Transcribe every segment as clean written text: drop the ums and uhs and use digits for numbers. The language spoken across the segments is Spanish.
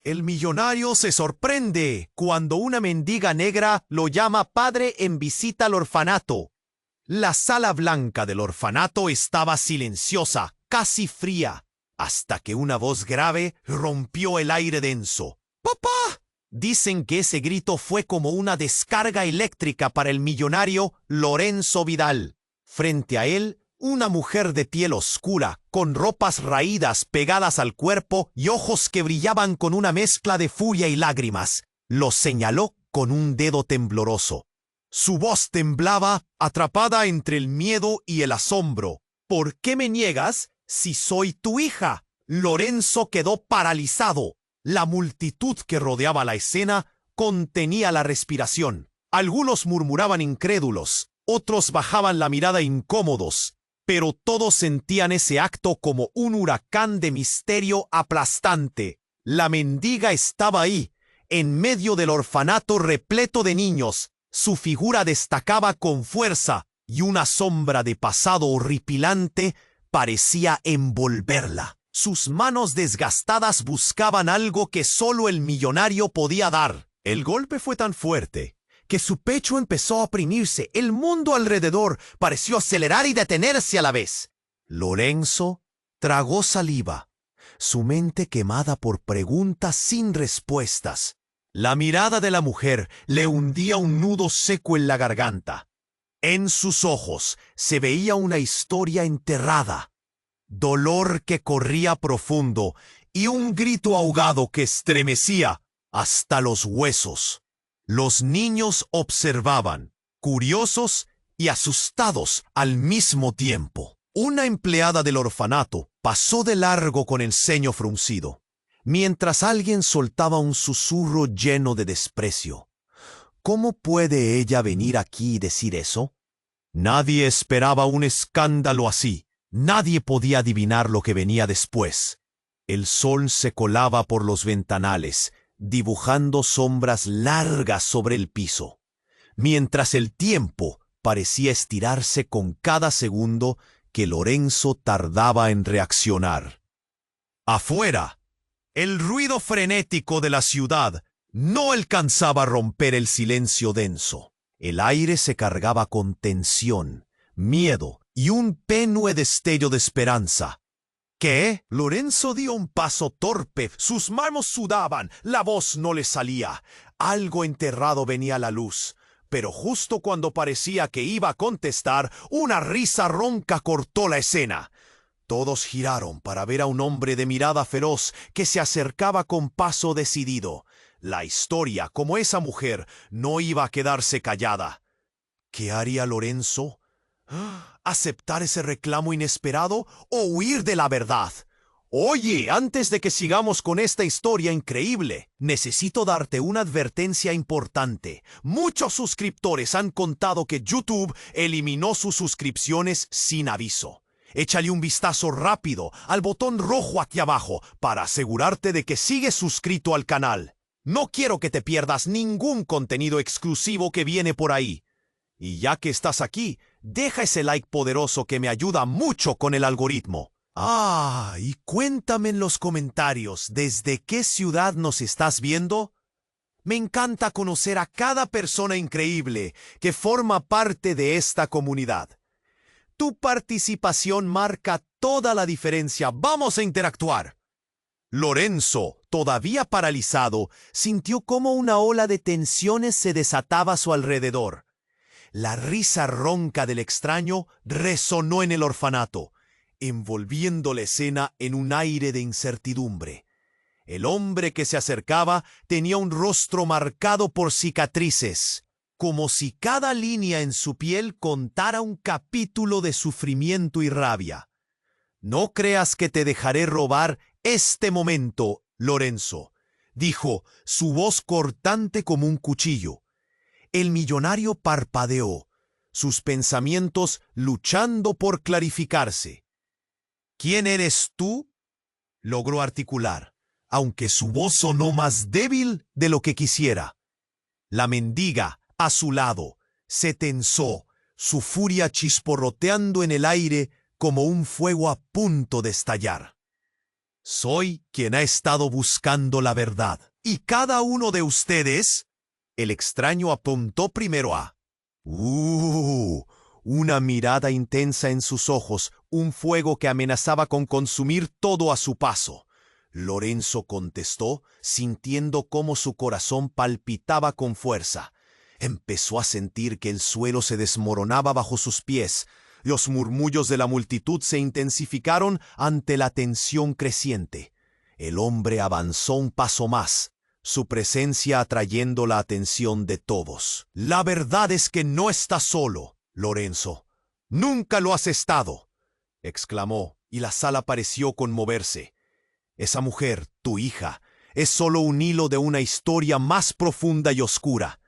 El millonario se sorprende cuando una mendiga negra lo llama padre en visita al orfanato. La sala blanca del orfanato estaba silenciosa, casi fría, hasta que una voz grave rompió el aire denso. ¡Papá! Dicen que ese grito fue como una descarga eléctrica para el millonario Lorenzo Vidal. Frente a él, una mujer de piel oscura, con ropas raídas pegadas al cuerpo y ojos que brillaban con una mezcla de furia y lágrimas, lo señaló con un dedo tembloroso. Su voz temblaba, atrapada entre el miedo y el asombro. ¿Por qué me niegas si soy tu hija? Lorenzo quedó paralizado. La multitud que rodeaba la escena contenía la respiración. Algunos murmuraban incrédulos, otros bajaban la mirada incómodos, pero todos sentían ese acto como un huracán de misterio aplastante. La mendiga estaba ahí, en medio del orfanato repleto de niños. Su figura destacaba con fuerza y una sombra de pasado horripilante parecía envolverla. Sus manos desgastadas buscaban algo que solo el millonario podía dar. El golpe fue tan fuerte que su pecho empezó a oprimirse. El mundo alrededor pareció acelerar y detenerse a la vez. Lorenzo tragó saliva, su mente quemada por preguntas sin respuestas. La mirada de la mujer le hundía un nudo seco en la garganta. En sus ojos se veía una historia enterrada, dolor que corría profundo y un grito ahogado que estremecía hasta los huesos. Los niños observaban, curiosos y asustados al mismo tiempo. Una empleada del orfanato pasó de largo con el ceño fruncido, mientras alguien soltaba un susurro lleno de desprecio. ¿Cómo puede ella venir aquí y decir eso? Nadie esperaba un escándalo así. Nadie podía adivinar lo que venía después. El sol se colaba por los ventanales, dibujando sombras largas sobre el piso, mientras el tiempo parecía estirarse con cada segundo que Lorenzo tardaba en reaccionar. Afuera, el ruido frenético de la ciudad no alcanzaba a romper el silencio denso. El aire se cargaba con tensión, miedo y un tenue destello de esperanza. ¿Qué? Lorenzo dio un paso torpe, sus manos sudaban, la voz no le salía. Algo enterrado venía a la luz, pero justo cuando parecía que iba a contestar, una risa ronca cortó la escena. Todos giraron para ver a un hombre de mirada feroz que se acercaba con paso decidido. La historia, como esa mujer, no iba a quedarse callada. ¿Qué haría Lorenzo? ¿Aceptar ese reclamo inesperado o huir de la verdad? Oye, antes de que sigamos con esta historia increíble, necesito darte una advertencia importante. Muchos suscriptores han contado que YouTube eliminó sus suscripciones sin aviso. Échale un vistazo rápido al botón rojo aquí abajo para asegurarte de que sigues suscrito al canal. No quiero que te pierdas ningún contenido exclusivo que viene por ahí. Y ya que estás aquí, deja ese like poderoso que me ayuda mucho con el algoritmo. Y cuéntame en los comentarios ¿desde qué ciudad nos estás viendo? Me encanta conocer a cada persona increíble que forma parte de esta comunidad. Tu participación marca toda la diferencia. ¡Vamos a interactuar! Lorenzo, todavía paralizado, sintió cómo una ola de tensiones se desataba a su alrededor. La risa ronca del extraño resonó en el orfanato, envolviendo la escena en un aire de incertidumbre. El hombre que se acercaba tenía un rostro marcado por cicatrices, como si cada línea en su piel contara un capítulo de sufrimiento y rabia. No creas que te dejaré robar este momento, Lorenzo, dijo, su voz cortante como un cuchillo. El millonario parpadeó, sus pensamientos luchando por clarificarse. ¿Quién eres tú? Logró articular, aunque su voz sonó más débil de lo que quisiera. La mendiga, a su lado, se tensó, su furia chisporroteando en el aire como un fuego a punto de estallar. Soy quien ha estado buscando la verdad. ¿Y cada uno de ustedes? El extraño apuntó primero a... Una mirada intensa en sus ojos, un fuego que amenazaba con consumir todo a su paso. Lorenzo contestó, sintiendo cómo su corazón palpitaba con fuerza. Empezó a sentir que el suelo se desmoronaba bajo sus pies. Los murmullos de la multitud se intensificaron ante la tensión creciente. El hombre avanzó un paso más, su presencia atrayendo la atención de todos. La verdad es que no estás solo, Lorenzo. Nunca lo has estado, exclamó, y la sala pareció conmoverse. Esa mujer, tu hija, es solo un hilo de una historia más profunda y oscura.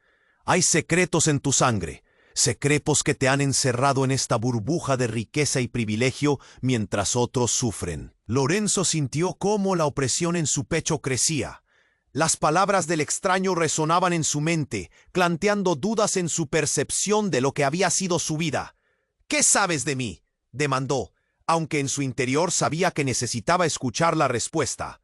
Hay secretos en tu sangre, secretos que te han encerrado en esta burbuja de riqueza y privilegio mientras otros sufren. Lorenzo sintió cómo la opresión en su pecho crecía. Las palabras del extraño resonaban en su mente, planteando dudas en su percepción de lo que había sido su vida. ¿Qué sabes de mí?, demandó, aunque en su interior sabía que necesitaba escuchar la respuesta.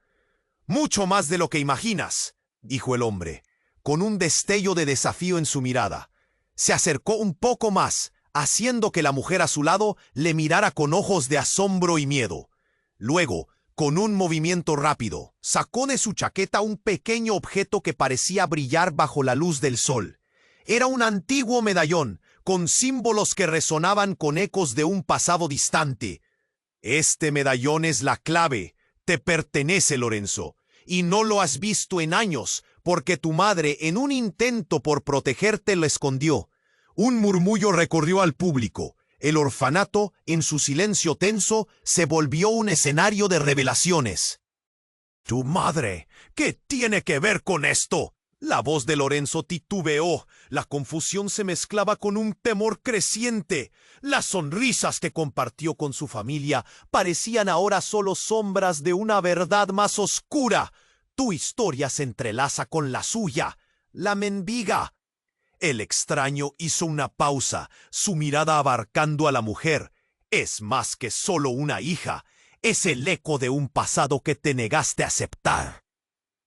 Mucho más de lo que imaginas, dijo el hombre, con un destello de desafío en su mirada. Se acercó un poco más, haciendo que la mujer a su lado le mirara con ojos de asombro y miedo. Luego, con un movimiento rápido, sacó de su chaqueta un pequeño objeto que parecía brillar bajo la luz del sol. Era un antiguo medallón, con símbolos que resonaban con ecos de un pasado distante. Este medallón es la clave. Te pertenece, Lorenzo, y no lo has visto en años, porque tu madre, en un intento por protegerte, lo escondió. Un murmullo recorrió al público. El orfanato, en su silencio tenso, se volvió un escenario de revelaciones. «¿Tu madre? ¿Qué tiene que ver con esto?». La voz de Lorenzo titubeó. La confusión se mezclaba con un temor creciente. Las sonrisas que compartió con su familia parecían ahora solo sombras de una verdad más oscura. Tu historia se entrelaza con la suya. La mendiga. El extraño hizo una pausa, su mirada abarcando a la mujer. Es más que solo una hija. Es el eco de un pasado que te negaste a aceptar.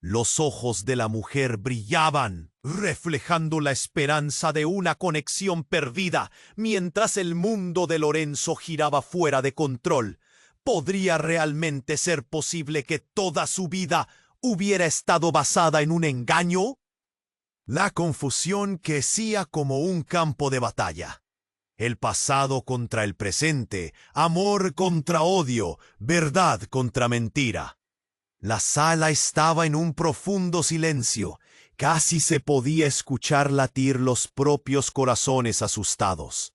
Los ojos de la mujer brillaban, reflejando la esperanza de una conexión perdida, mientras el mundo de Lorenzo giraba fuera de control. ¿Podría realmente ser posible que toda su vida hubiera estado basada en un engaño? La confusión crecía como un campo de batalla. El pasado contra el presente, amor contra odio, verdad contra mentira. La sala estaba en un profundo silencio. Casi se podía escuchar latir los propios corazones asustados.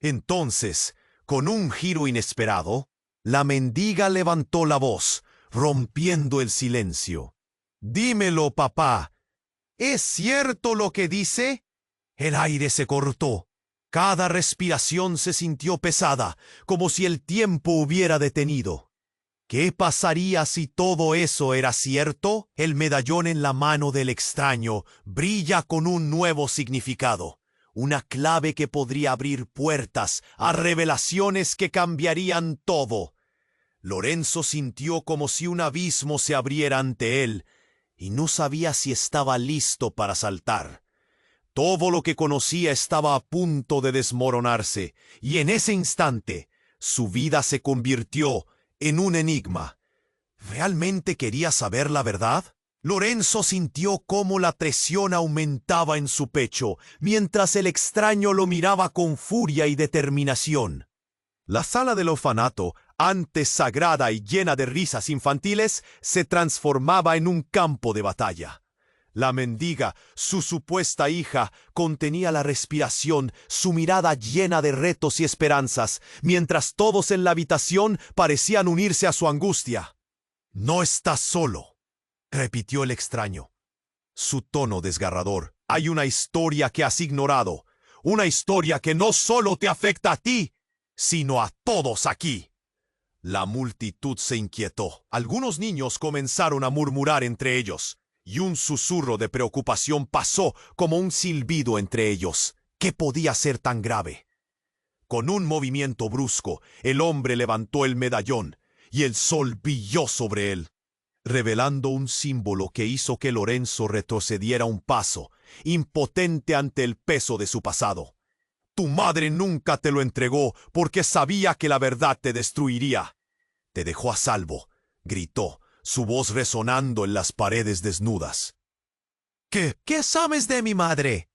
Entonces, con un giro inesperado, la mendiga levantó la voz, rompiendo el silencio. «Dímelo, papá. ¿Es cierto lo que dice?». El aire se cortó. Cada respiración se sintió pesada, como si el tiempo hubiera detenido. ¿Qué pasaría si todo eso era cierto? El medallón en la mano del extraño brilla con un nuevo significado, una clave que podría abrir puertas a revelaciones que cambiarían todo. Lorenzo sintió como si un abismo se abriera ante él y no sabía si estaba listo para saltar. Todo lo que conocía estaba a punto de desmoronarse y en ese instante su vida se convirtió en un enigma. ¿Realmente quería saber la verdad? Lorenzo sintió cómo la presión aumentaba en su pecho, mientras el extraño lo miraba con furia y determinación. La sala del orfanato, antes sagrada y llena de risas infantiles, se transformaba en un campo de batalla. La mendiga, su supuesta hija, contenía la respiración, su mirada llena de retos y esperanzas, mientras todos en la habitación parecían unirse a su angustia. «No estás solo», repitió el extraño. Su tono desgarrador. «Hay una historia que has ignorado, una historia que no solo te afecta a ti, sino a todos aquí». La multitud se inquietó. Algunos niños comenzaron a murmurar entre ellos, y un susurro de preocupación pasó como un silbido entre ellos. ¿Qué podía ser tan grave? Con un movimiento brusco, el hombre levantó el medallón, y el sol brilló sobre él, revelando un símbolo que hizo que Lorenzo retrocediera un paso, impotente ante el peso de su pasado. Tu madre nunca te lo entregó porque sabía que la verdad te destruiría. Te dejó a salvo, gritó, su voz resonando en las paredes desnudas. ¿Qué sabes de mi madre?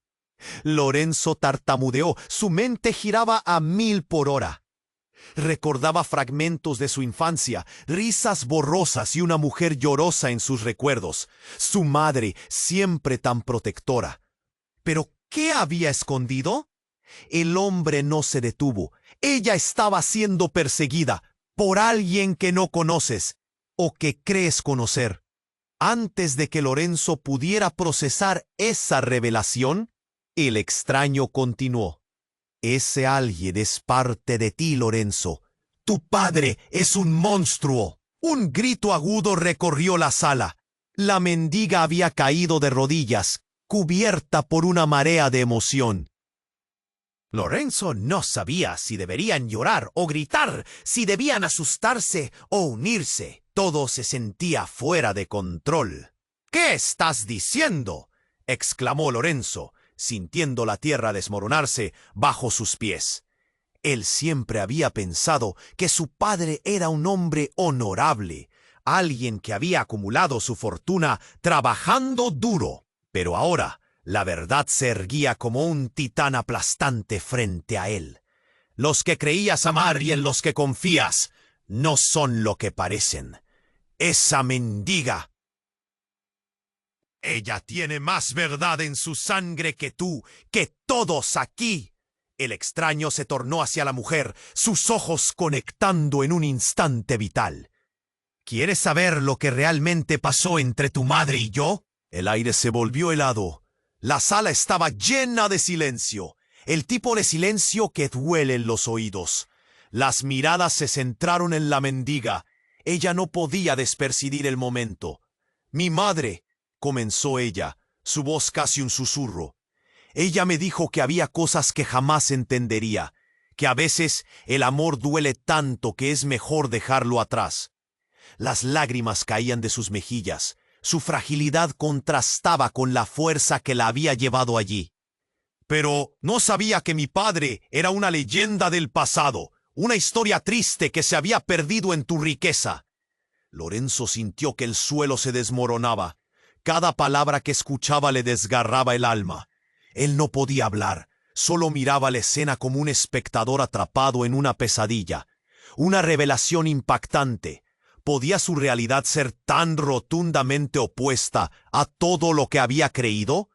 Lorenzo tartamudeó, su mente giraba a 1000 por hora. Recordaba fragmentos de su infancia, risas borrosas y una mujer llorosa en sus recuerdos. Su madre, siempre tan protectora. ¿Pero qué había escondido? El hombre no se detuvo. Ella estaba siendo perseguida por alguien que no conoces o que crees conocer. Antes de que Lorenzo pudiera procesar esa revelación, el extraño continuó. Ese alguien es parte de ti, Lorenzo. Tu padre es un monstruo. Un grito agudo recorrió la sala. La mendiga había caído de rodillas, cubierta por una marea de emoción. Lorenzo no sabía si deberían llorar o gritar, si debían asustarse o unirse. Todo se sentía fuera de control. ¿Qué estás diciendo?, exclamó Lorenzo, sintiendo la tierra desmoronarse bajo sus pies. Él siempre había pensado que su padre era un hombre honorable, alguien que había acumulado su fortuna trabajando duro. Pero ahora la verdad se erguía como un titán aplastante frente a él. Los que creías amar y en los que confías no son lo que parecen. Esa mendiga. Ella tiene más verdad en su sangre que tú, que todos aquí. El extraño se tornó hacia la mujer, sus ojos conectando en un instante vital. ¿Quieres saber lo que realmente pasó entre tu madre y yo? El aire se volvió helado. La sala estaba llena de silencio, el tipo de silencio que duele en los oídos. Las miradas se centraron en la mendiga. Ella no podía despercibir el momento. Mi madre, comenzó ella, su voz casi un susurro. Ella me dijo que había cosas que jamás entendería, que a veces el amor duele tanto que es mejor dejarlo atrás. Las lágrimas caían de sus mejillas. Su fragilidad contrastaba con la fuerza que la había llevado allí. Pero no sabía que mi padre era una leyenda del pasado, una historia triste que se había perdido en tu riqueza. Lorenzo sintió que el suelo se desmoronaba. Cada palabra que escuchaba le desgarraba el alma. Él no podía hablar, solo miraba la escena como un espectador atrapado en una pesadilla. Una revelación impactante. ¿Podía su realidad ser tan rotundamente opuesta a todo lo que había creído?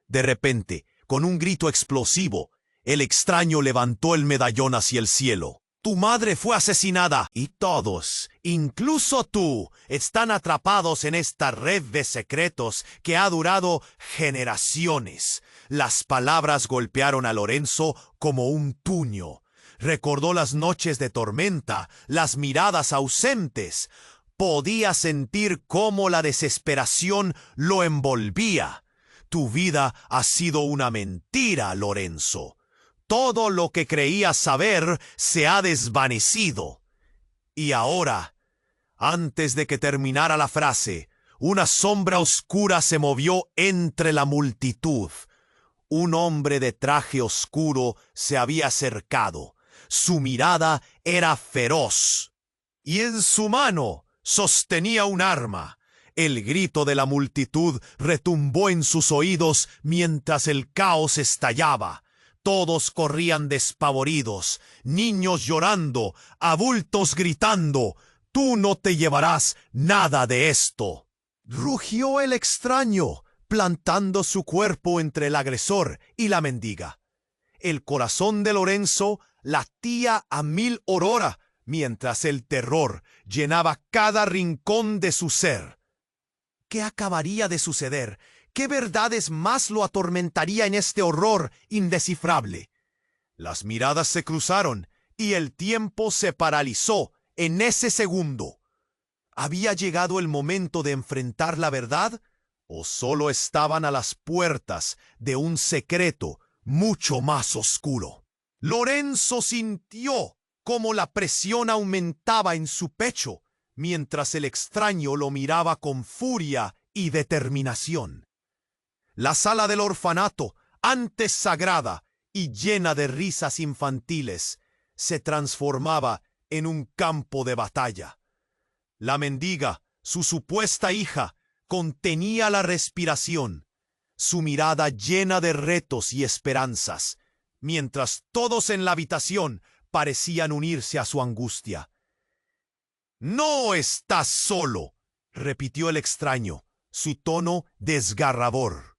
De repente, con un grito explosivo, el extraño levantó el medallón hacia el cielo. Tu madre fue asesinada y todos, incluso tú, están atrapados en esta red de secretos que ha durado generaciones. Las palabras golpearon a Lorenzo como un puño. Recordó las noches de tormenta, las miradas ausentes. Podía sentir cómo la desesperación lo envolvía. Tu vida ha sido una mentira, Lorenzo. Todo lo que creías saber se ha desvanecido. Y ahora, antes de que terminara la frase, una sombra oscura se movió entre la multitud. Un hombre de traje oscuro se había acercado. Su mirada era feroz, y en su mano sostenía un arma. El grito de la multitud retumbó en sus oídos mientras el caos estallaba. Todos corrían despavoridos, niños llorando, adultos gritando. «Tú no te llevarás nada de esto», rugió el extraño, plantando su cuerpo entre el agresor y la mendiga. El corazón de Lorenzo latía a 1000 por hora, mientras el terror llenaba cada rincón de su ser. ¿Qué acabaría de suceder? ¿Qué verdades más lo atormentaría en este horror indescifrable? Las miradas se cruzaron y el tiempo se paralizó en ese segundo. ¿Había llegado el momento de enfrentar la verdad? ¿O solo estaban a las puertas de un secreto mucho más oscuro? Lorenzo sintió cómo la presión aumentaba en su pecho. mientras el extraño lo miraba con furia y determinación. La sala del orfanato, antes sagrada y llena de risas infantiles, se transformaba en un campo de batalla. La mendiga, su supuesta hija, contenía la respiración, su mirada llena de retos y esperanzas, mientras todos en la habitación parecían unirse a su angustia. «No estás solo», repitió el extraño, su tono desgarrador.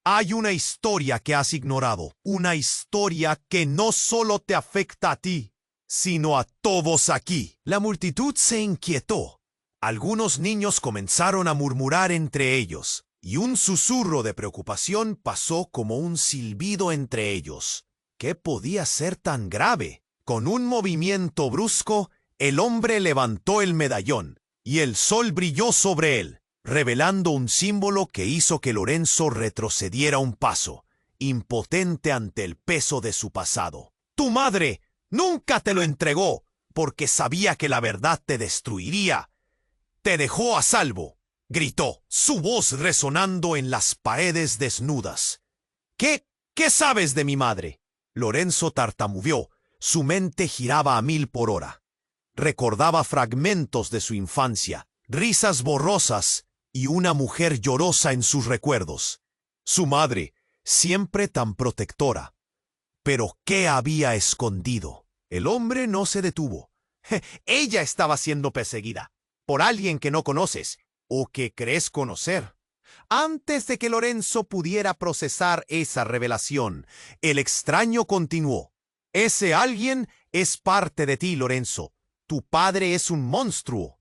«Hay una historia que has ignorado, una historia que no solo te afecta a ti, sino a todos aquí». La multitud se inquietó. Algunos niños comenzaron a murmurar entre ellos, y un susurro de preocupación pasó como un silbido entre ellos. ¿Qué podía ser tan grave? Con un movimiento brusco, el hombre levantó el medallón, y el sol brilló sobre él, revelando un símbolo que hizo que Lorenzo retrocediera un paso, impotente ante el peso de su pasado. «Tu madre nunca te lo entregó, porque sabía que la verdad te destruiría. Te dejó a salvo», gritó, su voz resonando en las paredes desnudas. ¿Qué sabes de mi madre? Lorenzo tartamudeó, su mente giraba a 1000 por hora. Recordaba fragmentos de su infancia, risas borrosas y una mujer llorosa en sus recuerdos. Su madre, siempre tan protectora. Pero ¿qué había escondido? El hombre no se detuvo. Ella estaba siendo perseguida por alguien que no conoces o que crees conocer. Antes de que Lorenzo pudiera procesar esa revelación, el extraño continuó. Ese alguien es parte de ti, Lorenzo. Tu padre es un monstruo.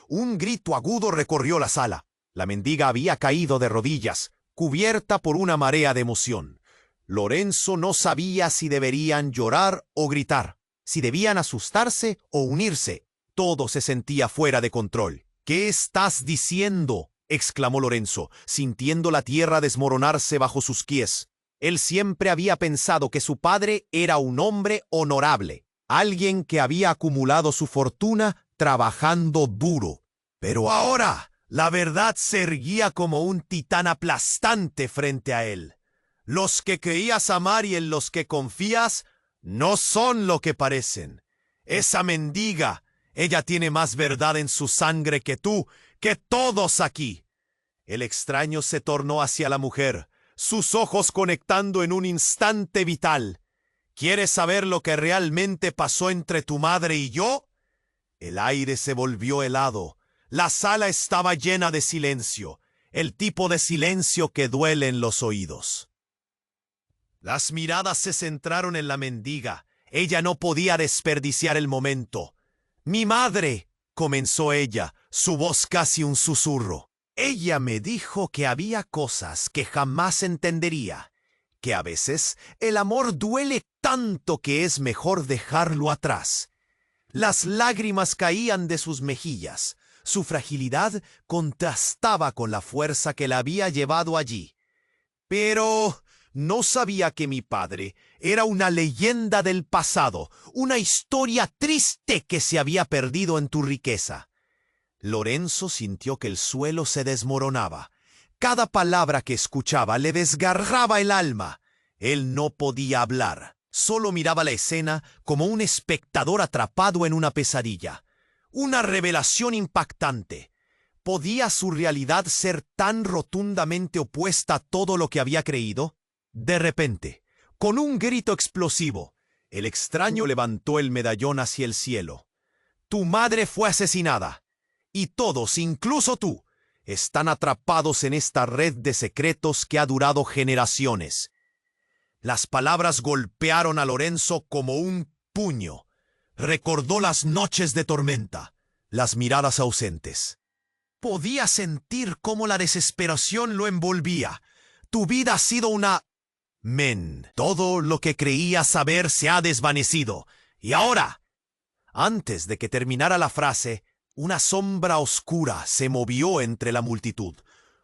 Un grito agudo recorrió la sala. La mendiga había caído de rodillas, cubierta por una marea de emoción. Lorenzo no sabía si deberían llorar o gritar, si debían asustarse o unirse. Todo se sentía fuera de control. «¿Qué estás diciendo?», exclamó Lorenzo, sintiendo la tierra desmoronarse bajo sus pies. Él siempre había pensado que su padre era un hombre honorable, alguien que había acumulado su fortuna trabajando duro. Pero ahora la verdad se erguía como un titán aplastante frente a él. Los que creías amar y en los que confías no son lo que parecen. Esa mendiga, ella tiene más verdad en su sangre que tú, que todos aquí. El extraño se tornó hacia la mujer, sus ojos conectando en un instante vital. ¿Quieres saber lo que realmente pasó entre tu madre y yo? El aire se volvió helado. La sala estaba llena de silencio, el tipo de silencio que duele en los oídos. Las miradas se centraron en la mendiga. Ella no podía desperdiciar el momento. «Mi madre», comenzó ella, su voz casi un susurro. «Ella me dijo que había cosas que jamás entendería, que a veces el amor duele tanto que es mejor dejarlo atrás». Las lágrimas caían de sus mejillas. Su fragilidad contrastaba con la fuerza que la había llevado allí. «Pero no sabía que mi padre era una leyenda del pasado, una historia triste que se había perdido en tu riqueza». Lorenzo sintió que el suelo se desmoronaba. Cada palabra que escuchaba le desgarraba el alma. Él no podía hablar, solo miraba la escena como un espectador atrapado en una pesadilla. Una revelación impactante. ¿Podía su realidad ser tan rotundamente opuesta a todo lo que había creído? De repente, con un grito explosivo, el extraño levantó el medallón hacia el cielo. «Tu madre fue asesinada, y todos, incluso tú, están atrapados en esta red de secretos que ha durado generaciones». Las palabras golpearon a Lorenzo como un puño. Recordó las noches de tormenta, las miradas ausentes. Podía sentir cómo la desesperación lo envolvía. «Tu vida ha sido una... todo lo que creía saber se ha desvanecido. Y ahora...». Antes de que terminara la frase, una sombra oscura se movió entre la multitud.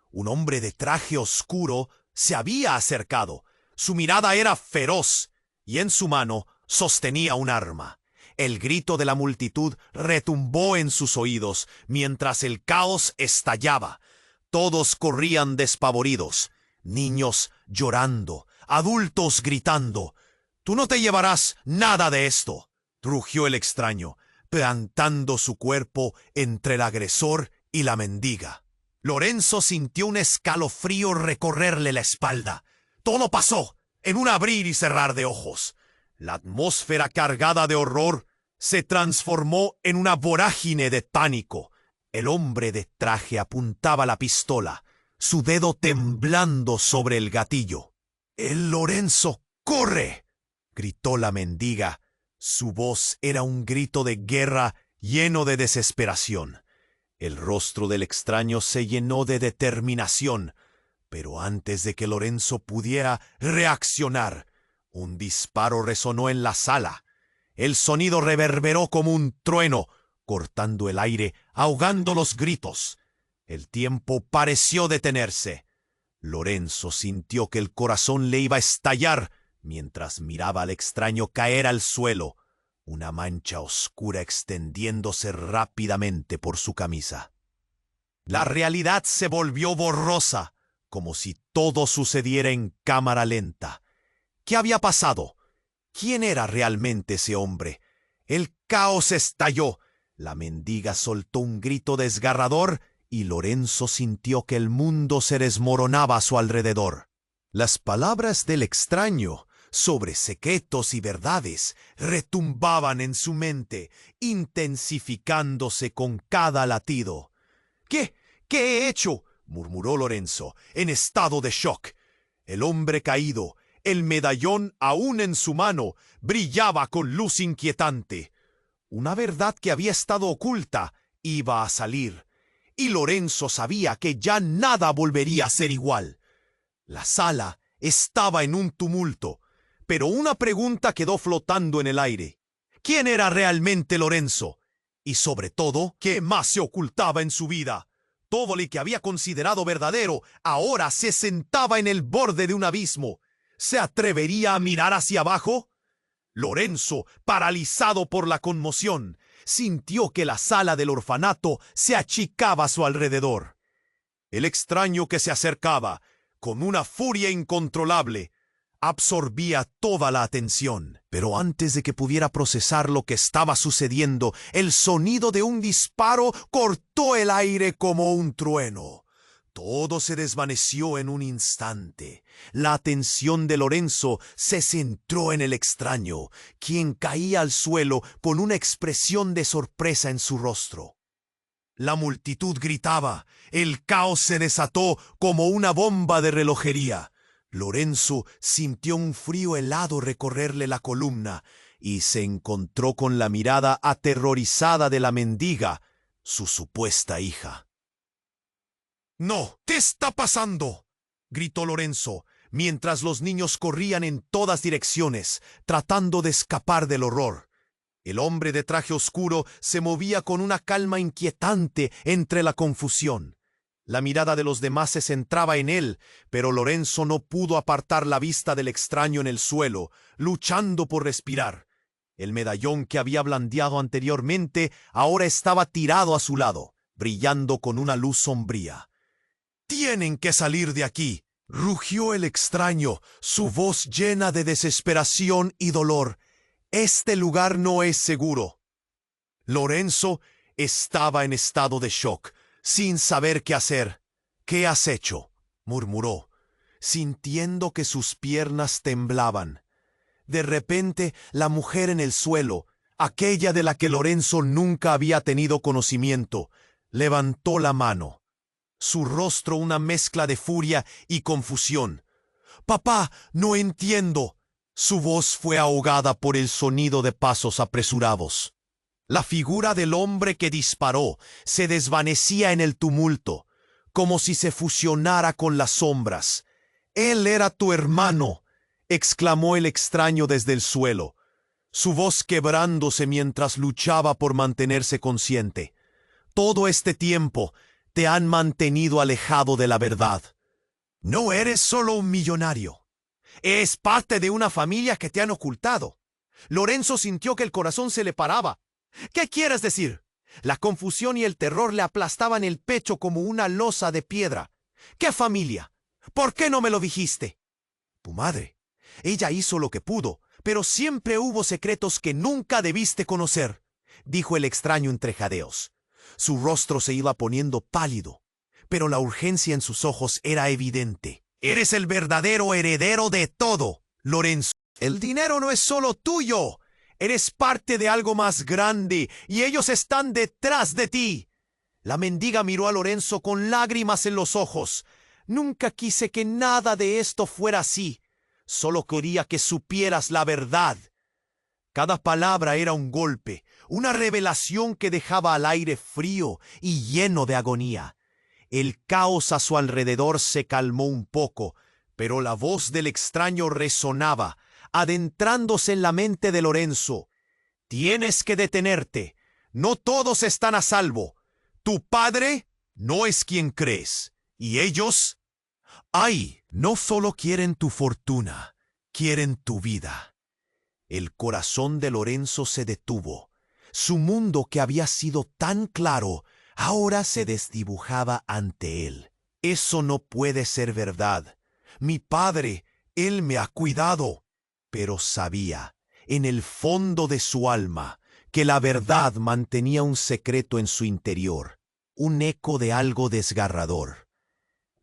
Un hombre de traje oscuro se había acercado. Su mirada era feroz y en su mano sostenía un arma. El grito de la multitud retumbó en sus oídos mientras el caos estallaba. Todos corrían despavoridos, niños llorando, adultos gritando. «Tú no te llevarás nada de esto», rugió el extraño, plantando su cuerpo entre el agresor y la mendiga. Lorenzo sintió un escalofrío recorrerle la espalda. Todo pasó en un abrir y cerrar de ojos. La atmósfera cargada de horror se transformó en una vorágine de pánico. El hombre de traje apuntaba la pistola, su dedo temblando sobre el gatillo. «¡El Lorenzo, corre!», gritó la mendiga. Su voz era un grito de guerra lleno de desesperación. El rostro del extraño se llenó de determinación, pero antes de que Lorenzo pudiera reaccionar, un disparo resonó en la sala. El sonido reverberó como un trueno, cortando el aire, ahogando los gritos. El tiempo pareció detenerse. Lorenzo sintió que el corazón le iba a estallar mientras miraba al extraño caer al suelo, una mancha oscura extendiéndose rápidamente por su camisa. La realidad se volvió borrosa, como si todo sucediera en cámara lenta. ¿Qué había pasado? ¿Quién era realmente ese hombre? El caos estalló. La mendiga soltó un grito desgarrador y Lorenzo sintió que el mundo se desmoronaba a su alrededor. Las palabras del extraño sobre secretos y verdades retumbaban en su mente, intensificándose con cada latido. ¿Qué he hecho?», murmuró Lorenzo, en estado de shock. El hombre caído, el medallón aún en su mano, brillaba con luz inquietante. Una verdad que había estado oculta iba a salir, y Lorenzo sabía que ya nada volvería a ser igual. La sala estaba en un tumulto, pero una pregunta quedó flotando en el aire. ¿Quién era realmente Lorenzo? Y sobre todo, ¿qué más se ocultaba en su vida? Todo lo que había considerado verdadero ahora se sentaba en el borde de un abismo. ¿Se atrevería a mirar hacia abajo? Lorenzo, paralizado por la conmoción, sintió que la sala del orfanato se achicaba a su alrededor. El extraño que se acercaba, con una furia incontrolable, absorbía toda la atención. Pero antes de que pudiera procesar lo que estaba sucediendo, el sonido de un disparo cortó el aire como un trueno. Todo se desvaneció en un instante. La atención de Lorenzo se centró en el extraño, quien caía al suelo con una expresión de sorpresa en su rostro. La multitud gritaba. El caos se desató como una bomba de relojería. Lorenzo sintió un frío helado recorrerle la columna y se encontró con la mirada aterrorizada de la mendiga, su supuesta hija. «¡No! ¿Qué está pasando?», gritó Lorenzo, mientras los niños corrían en todas direcciones, tratando de escapar del horror. El hombre de traje oscuro se movía con una calma inquietante entre la confusión. La mirada de los demás se centraba en él, pero Lorenzo no pudo apartar la vista del extraño en el suelo, luchando por respirar. El medallón que había blandeado anteriormente ahora estaba tirado a su lado, brillando con una luz sombría. «¡Tienen que salir de aquí!», rugió el extraño, su voz llena de desesperación y dolor. «Este lugar no es seguro». Lorenzo estaba en estado de shock, sin saber qué hacer. «¿Qué has hecho?», murmuró, sintiendo que sus piernas temblaban. De repente, la mujer en el suelo, aquella de la que Lorenzo nunca había tenido conocimiento, levantó la mano. Su rostro una mezcla de furia y confusión. «Papá, no entiendo». Su voz fue ahogada por el sonido de pasos apresurados. La figura del hombre que disparó se desvanecía en el tumulto, como si se fusionara con las sombras. «Él era tu hermano», exclamó el extraño desde el suelo, su voz quebrándose mientras luchaba por mantenerse consciente. «Todo este tiempo te han mantenido alejado de la verdad. No eres solo un millonario. Es parte de una familia que te han ocultado. Lorenzo sintió que el corazón se le paraba. ¿Qué quieres decir? La confusión y el terror le aplastaban el pecho como una losa de piedra. ¿Qué familia? ¿Por qué no me lo dijiste? Tu madre. Ella hizo lo que pudo, pero siempre hubo secretos que nunca debiste conocer, dijo el extraño entre jadeos. Su rostro se iba poniendo pálido, pero la urgencia en sus ojos era evidente. Eres el verdadero heredero de todo, Lorenzo. El dinero no es solo tuyo. Eres parte de algo más grande y ellos están detrás de ti. La mendiga miró a Lorenzo con lágrimas en los ojos. Nunca quise que nada de esto fuera así. Solo quería que supieras la verdad. Cada palabra era un golpe, una revelación que dejaba al aire frío y lleno de agonía. El caos a su alrededor se calmó un poco, pero la voz del extraño resonaba, adentrándose en la mente de Lorenzo. Tienes que detenerte. No todos están a salvo. Tu padre no es quien crees. ¿Y ellos? ¡Ay! No solo quieren tu fortuna, quieren tu vida. El corazón de Lorenzo se detuvo. Su mundo, que había sido tan claro, ahora se desdibujaba ante él. Eso no puede ser verdad. Mi padre, él me ha cuidado. Pero sabía, en el fondo de su alma, que la verdad mantenía un secreto en su interior, un eco de algo desgarrador.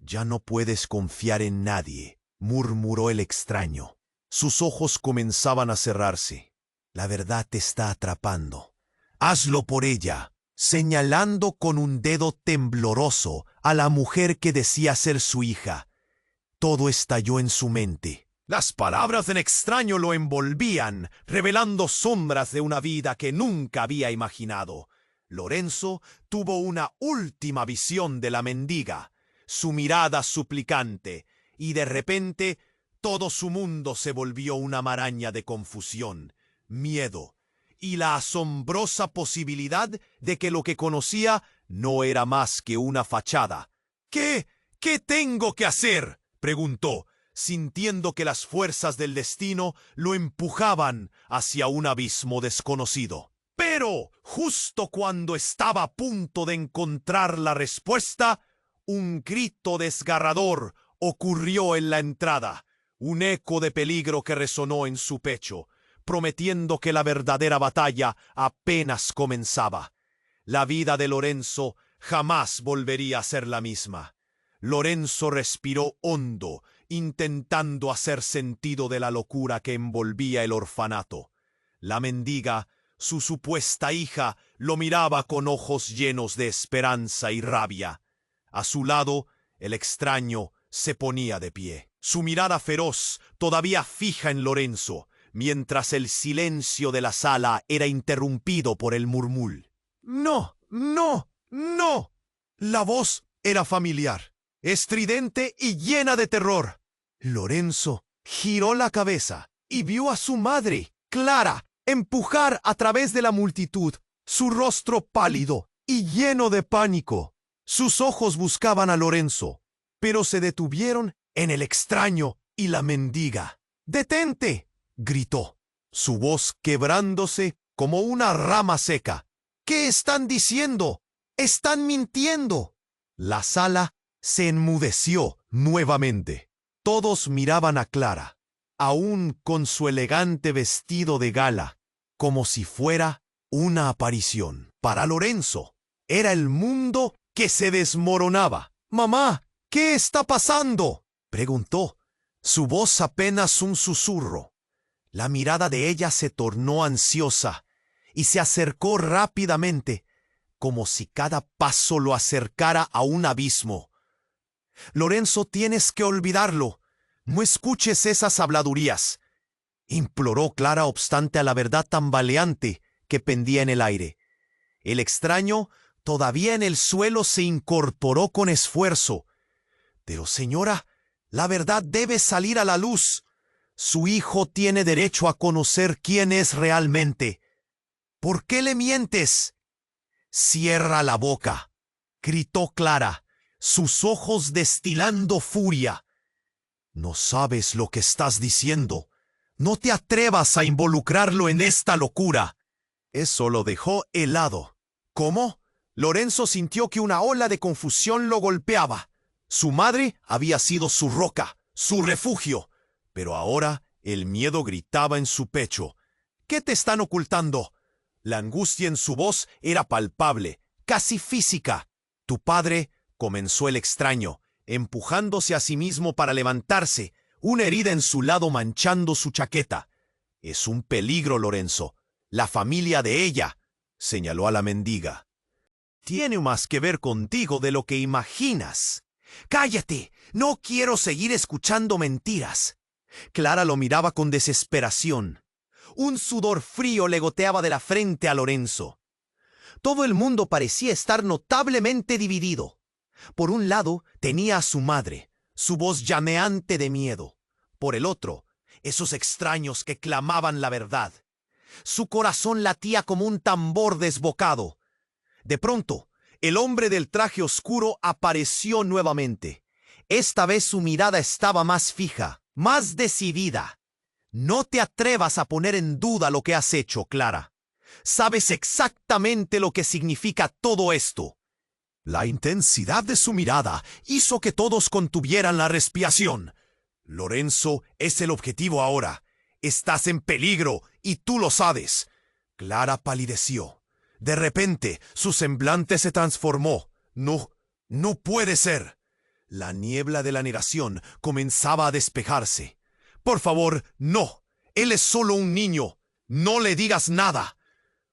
Ya no puedes confiar en nadie, murmuró el extraño. Sus ojos comenzaban a cerrarse. La verdad te está atrapando. Hazlo por ella, señalando con un dedo tembloroso a la mujer que decía ser su hija. Todo estalló en su mente. Las palabras del extraño lo envolvían, revelando sombras de una vida que nunca había imaginado. Lorenzo tuvo una última visión de la mendiga, su mirada suplicante, y de repente todo su mundo se volvió una maraña de confusión, miedo y la asombrosa posibilidad de que lo que conocía no era más que una fachada. ¿Qué tengo que hacer?, preguntó, sintiendo que las fuerzas del destino lo empujaban hacia un abismo desconocido. Pero, justo cuando estaba a punto de encontrar la respuesta, un grito desgarrador ocurrió en la entrada, un eco de peligro que resonó en su pecho, prometiendo que la verdadera batalla apenas comenzaba. La vida de Lorenzo jamás volvería a ser la misma. Lorenzo respiró hondo, intentando hacer sentido de la locura que envolvía el orfanato. La mendiga, su supuesta hija, lo miraba con ojos llenos de esperanza y rabia. A su lado, el extraño se ponía de pie, su mirada feroz todavía fija en Lorenzo, mientras el silencio de la sala era interrumpido por el murmullo. ¡No! ¡No! ¡No! La voz era familiar, estridente y llena de terror. Lorenzo giró la cabeza y vio a su madre, Clara, empujar a través de la multitud, su rostro pálido y lleno de pánico. Sus ojos buscaban a Lorenzo, pero se detuvieron en el extraño y la mendiga. ¡Detente!, gritó, su voz quebrándose como una rama seca. ¿Qué están diciendo? ¡Están mintiendo! La sala se enmudeció nuevamente. Todos miraban a Clara, aún con su elegante vestido de gala, como si fuera una aparición. Para Lorenzo, era el mundo que se desmoronaba. «Mamá, ¿qué está pasando?», preguntó, su voz apenas un susurro. La mirada de ella se tornó ansiosa y se acercó rápidamente, como si cada paso lo acercara a un abismo. «Lorenzo, tienes que olvidarlo. No escuches esas habladurías», imploró Clara, obstante a la verdad tambaleante que pendía en el aire. El extraño, todavía en el suelo, se incorporó con esfuerzo. «Pero señora, la verdad debe salir a la luz. Su hijo tiene derecho a conocer quién es realmente. ¿Por qué le mientes?». «Cierra la boca», gritó Clara, sus ojos destilando furia. «No sabes lo que estás diciendo. No te atrevas a involucrarlo en esta locura. Eso lo dejó helado. ¿Cómo? Lorenzo sintió que una ola de confusión lo golpeaba. Su madre había sido su roca, su refugio. Pero ahora el miedo gritaba en su pecho. ¿Qué te están ocultando? La angustia en su voz era palpable, casi física. Tu padre, comenzó el extraño, empujándose a sí mismo para levantarse, una herida en su lado manchando su chaqueta. Es un peligro, Lorenzo. La familia de ella, señaló a la mendiga. Tiene más que ver contigo de lo que imaginas. ¡Cállate! No quiero seguir escuchando mentiras. Clara lo miraba con desesperación. Un sudor frío le goteaba de la frente a Lorenzo. Todo el mundo parecía estar notablemente dividido. Por un lado tenía a su madre, su voz llameante de miedo. Por el otro, esos extraños que clamaban la verdad. Su corazón latía como un tambor desbocado. De pronto, el hombre del traje oscuro apareció nuevamente. Esta vez su mirada estaba más fija, más decidida. No te atrevas a poner en duda lo que has hecho, Clara. Sabes exactamente lo que significa todo esto. La intensidad de su mirada hizo que todos contuvieran la respiración. Lorenzo es el objetivo ahora. Estás en peligro y tú lo sabes. Clara palideció. De repente, su semblante se transformó. No puede ser. La niebla de la negación comenzaba a despejarse. Por favor, no. Él es solo un niño. No le digas nada.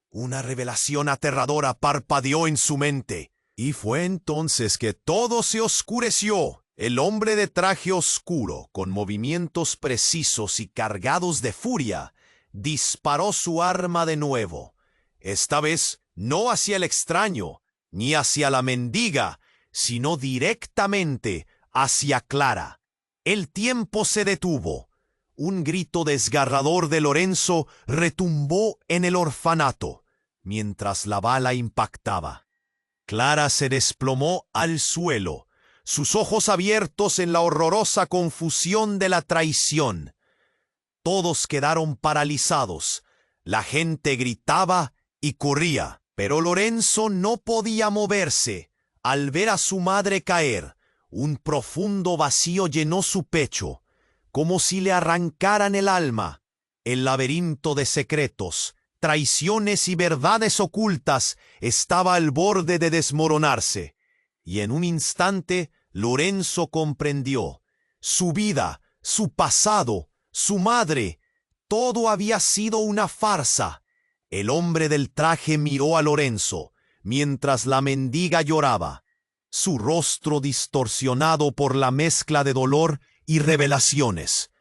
Una revelación aterradora parpadeó en su mente. Y fue entonces que todo se oscureció. El hombre de traje oscuro, con movimientos precisos y cargados de furia, disparó su arma de nuevo. Esta vez no hacia el extraño, ni hacia la mendiga, sino directamente hacia Clara. El tiempo se detuvo. Un grito desgarrador de Lorenzo retumbó en el orfanato, mientras la bala impactaba. Clara se desplomó al suelo, sus ojos abiertos en la horrorosa confusión de la traición. Todos quedaron paralizados. La gente gritaba y corría, pero Lorenzo no podía moverse. Al ver a su madre caer, un profundo vacío llenó su pecho, como si le arrancaran el alma. El laberinto de secretos, traiciones y verdades ocultas estaba al borde de desmoronarse. Y en un instante Lorenzo comprendió. Su vida, su pasado, su madre, todo había sido una farsa. El hombre del traje miró a Lorenzo, mientras la mendiga lloraba, su rostro distorsionado por la mezcla de dolor y revelaciones.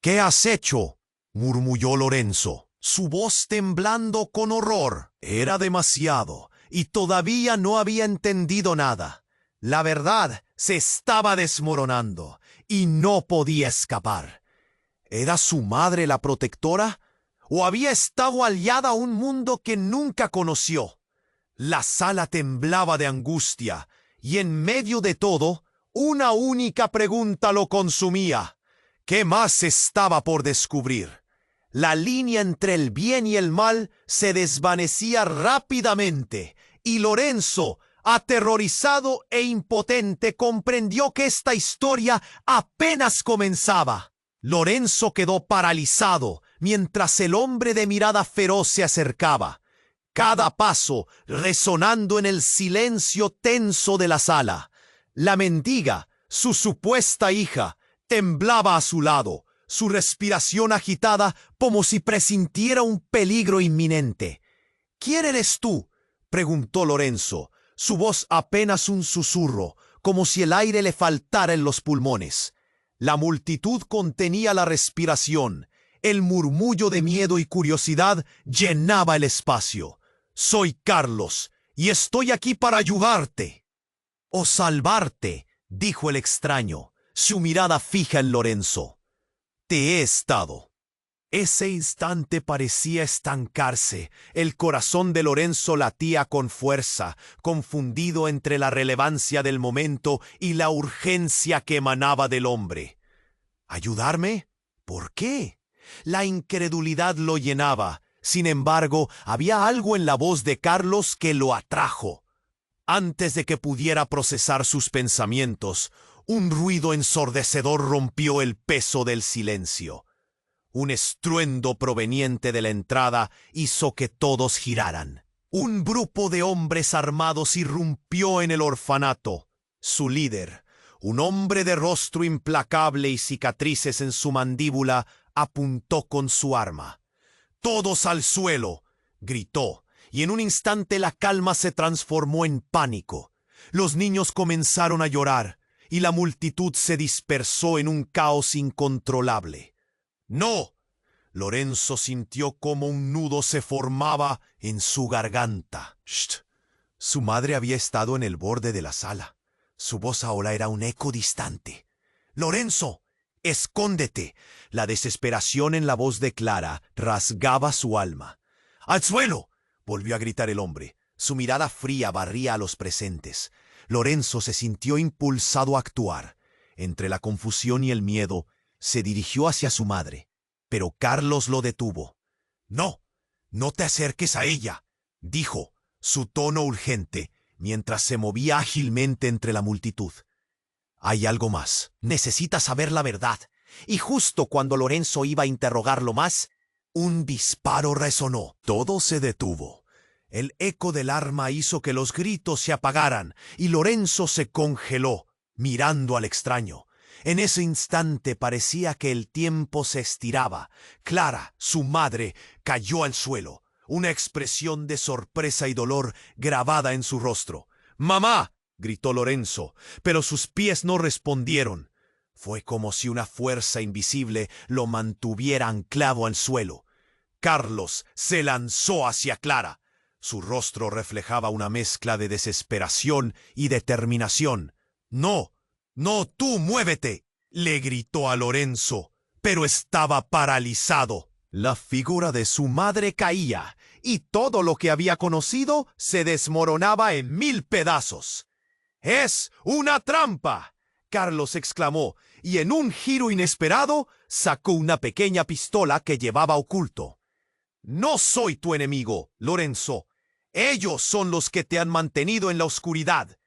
«¿Qué has hecho?», murmulló Lorenzo, su voz temblando con horror. Era demasiado, y todavía no había entendido nada. La verdad se estaba desmoronando, y no podía escapar. ¿Era su madre la protectora? ¿O había estado aliada a un mundo que nunca conoció? La sala temblaba de angustia, y en medio de todo, una única pregunta lo consumía. ¿Qué más estaba por descubrir? La línea entre el bien y el mal se desvanecía rápidamente, y Lorenzo, aterrorizado e impotente, comprendió que esta historia apenas comenzaba. Lorenzo quedó paralizado mientras el hombre de mirada feroz se acercaba, cada paso resonando en el silencio tenso de la sala. La mendiga, su supuesta hija, temblaba a su lado, su respiración agitada como si presintiera un peligro inminente. «¿Quién eres tú?», preguntó Lorenzo, su voz apenas un susurro, como si el aire le faltara en los pulmones. La multitud contenía la respiración. El murmullo de miedo y curiosidad llenaba el espacio. «Soy Carlos, y estoy aquí para ayudarte». «O salvarte», dijo el extraño, su mirada fija en Lorenzo. «Te he estado». Ese instante parecía estancarse. El corazón de Lorenzo latía con fuerza, confundido entre la relevancia del momento y la urgencia que emanaba del hombre. ¿Ayudarme? ¿Por qué? La incredulidad lo llenaba. Sin embargo, había algo en la voz de Carlos que lo atrajo. Antes de que pudiera procesar sus pensamientos, un ruido ensordecedor rompió el peso del silencio. Un estruendo proveniente de la entrada hizo que todos giraran. Un grupo de hombres armados irrumpió en el orfanato. Su líder, un hombre de rostro implacable y cicatrices en su mandíbula, apuntó con su arma. «¡Todos al suelo!», gritó, y en un instante la calma se transformó en pánico. Los niños comenzaron a llorar, y la multitud se dispersó en un caos incontrolable. «¡No!». Lorenzo sintió como un nudo se formaba en su garganta. «¡Sht!». Su madre había estado en el borde de la sala. Su voz ahora era un eco distante. «¡Lorenzo! ¡Escóndete!». La desesperación en la voz de Clara rasgaba su alma. «¡Al suelo!», volvió a gritar el hombre. Su mirada fría barría a los presentes. Lorenzo se sintió impulsado a actuar. Entre la confusión y el miedo, se dirigió hacia su madre. Pero Carlos lo detuvo. «No, no te acerques a ella», dijo, su tono urgente, mientras se movía ágilmente entre la multitud. «Hay algo más. Necesitas saber la verdad». Y justo cuando Lorenzo iba a interrogarlo más, un disparo resonó. Todo se detuvo. El eco del arma hizo que los gritos se apagaran, y Lorenzo se congeló, mirando al extraño. En ese instante parecía que el tiempo se estiraba. Clara, su madre, cayó al suelo, una expresión de sorpresa y dolor grabada en su rostro. «¡Mamá!», gritó Lorenzo, pero sus pies no respondieron. Fue como si una fuerza invisible lo mantuviera anclado al suelo. Carlos se lanzó hacia Clara. Su rostro reflejaba una mezcla de desesperación y determinación. «¡No! ¡No, tú muévete!», le gritó a Lorenzo, pero estaba paralizado. La figura de su madre caía, y todo lo que había conocido se desmoronaba en 1000 pedazos. «¡Es una trampa!», Carlos exclamó, y en un giro inesperado sacó una pequeña pistola que llevaba oculto. «No soy tu enemigo, Lorenzo. Ellos son los que te han mantenido en la oscuridad».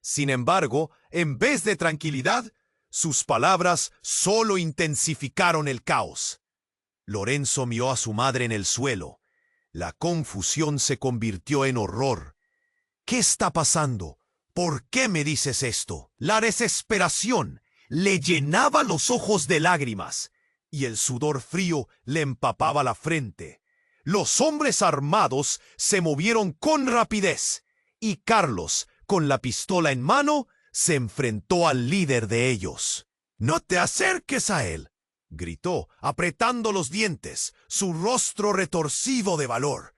Sin embargo, en vez de tranquilidad, sus palabras solo intensificaron el caos. Lorenzo miró a su madre en el suelo. La confusión se convirtió en horror. «¿Qué está pasando? ¿Por qué me dices esto?». La desesperación le llenaba los ojos de lágrimas, y el sudor frío le empapaba la frente. Los hombres armados se movieron con rapidez, y Carlos, con la pistola en mano, se enfrentó al líder de ellos. «¡No te acerques a él!», gritó, apretando los dientes, su rostro retorcido de valor.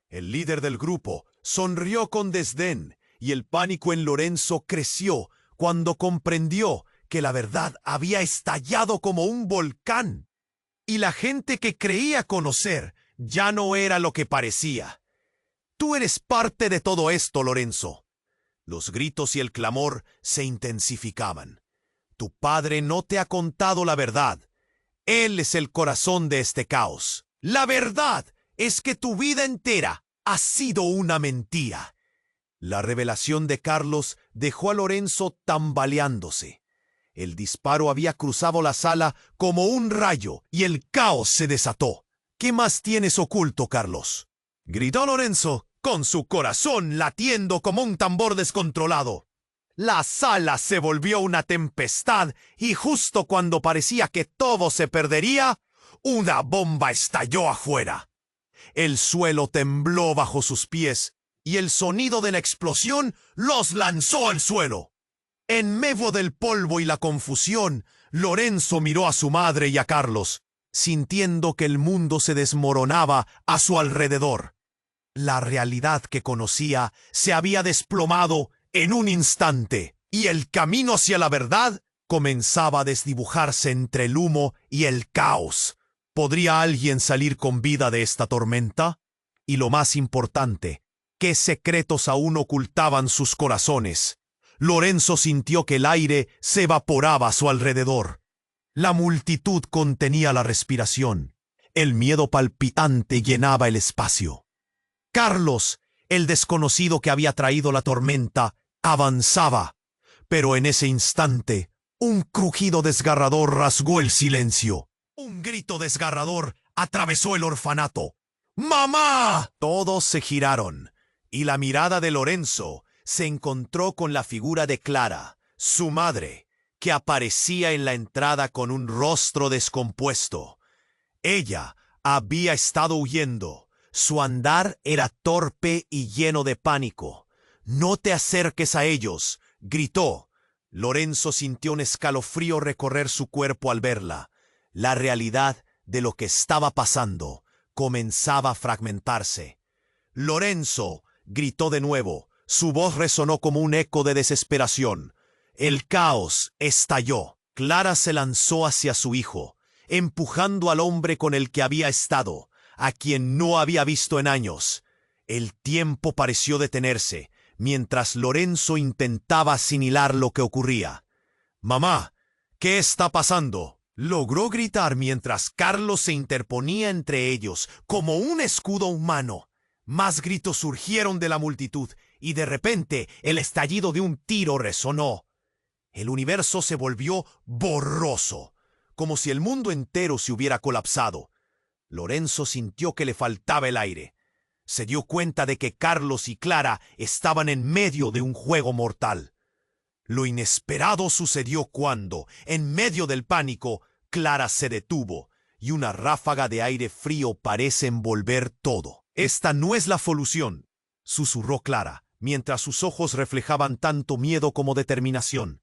El líder del grupo sonrió con desdén, y el pánico en Lorenzo creció cuando comprendió que la verdad había estallado como un volcán. Y la gente que creía conocer ya no era lo que parecía. «Tú eres parte de todo esto, Lorenzo». Los gritos y el clamor se intensificaban. «Tu padre no te ha contado la verdad. Él es el corazón de este caos. La verdad es que tu vida entera ha sido una mentira». La revelación de Carlos dejó a Lorenzo tambaleándose. El disparo había cruzado la sala como un rayo y el caos se desató. «¿Qué más tienes oculto, Carlos?», gritó Lorenzo, con su corazón latiendo como un tambor descontrolado. La sala se volvió una tempestad, y justo cuando parecía que todo se perdería, una bomba estalló afuera. El suelo tembló bajo sus pies, y el sonido de la explosión los lanzó al suelo. En medio del polvo y la confusión, Lorenzo miró a su madre y a Carlos, sintiendo que el mundo se desmoronaba a su alrededor. La realidad que conocía se había desplomado en un instante, y el camino hacia la verdad comenzaba a desdibujarse entre el humo y el caos. ¿Podría alguien salir con vida de esta tormenta? Y lo más importante, ¿qué secretos aún ocultaban sus corazones? Lorenzo sintió que el aire se evaporaba a su alrededor. La multitud contenía la respiración. El miedo palpitante llenaba el espacio. Carlos, el desconocido que había traído la tormenta, avanzaba. Pero en ese instante, un crujido desgarrador rasgó el silencio. Un grito desgarrador atravesó el orfanato. ¡Mamá! Todos se giraron, y la mirada de Lorenzo se encontró con la figura de Clara, su madre, que aparecía en la entrada con un rostro descompuesto. Ella había estado huyendo. Su andar era torpe y lleno de pánico. «No te acerques a ellos», gritó. Lorenzo sintió un escalofrío recorrer su cuerpo al verla. La realidad de lo que estaba pasando comenzaba a fragmentarse. «Lorenzo», gritó de nuevo. Su voz resonó como un eco de desesperación. El caos estalló. Clara se lanzó hacia su hijo, empujando al hombre con el que había estado, a quien no había visto en años. El tiempo pareció detenerse, mientras Lorenzo intentaba asimilar lo que ocurría. «Mamá, ¿qué está pasando?», logró gritar mientras Carlos se interponía entre ellos como un escudo humano. Más gritos surgieron de la multitud, y de repente el estallido de un tiro resonó. El universo se volvió borroso, como si el mundo entero se hubiera colapsado. Lorenzo sintió que le faltaba el aire. Se dio cuenta de que Carlos y Clara estaban en medio de un juego mortal. Lo inesperado sucedió cuando, en medio del pánico, Clara se detuvo y una ráfaga de aire frío parece envolver todo. «Esta no es la solución», susurró Clara, mientras sus ojos reflejaban tanto miedo como determinación.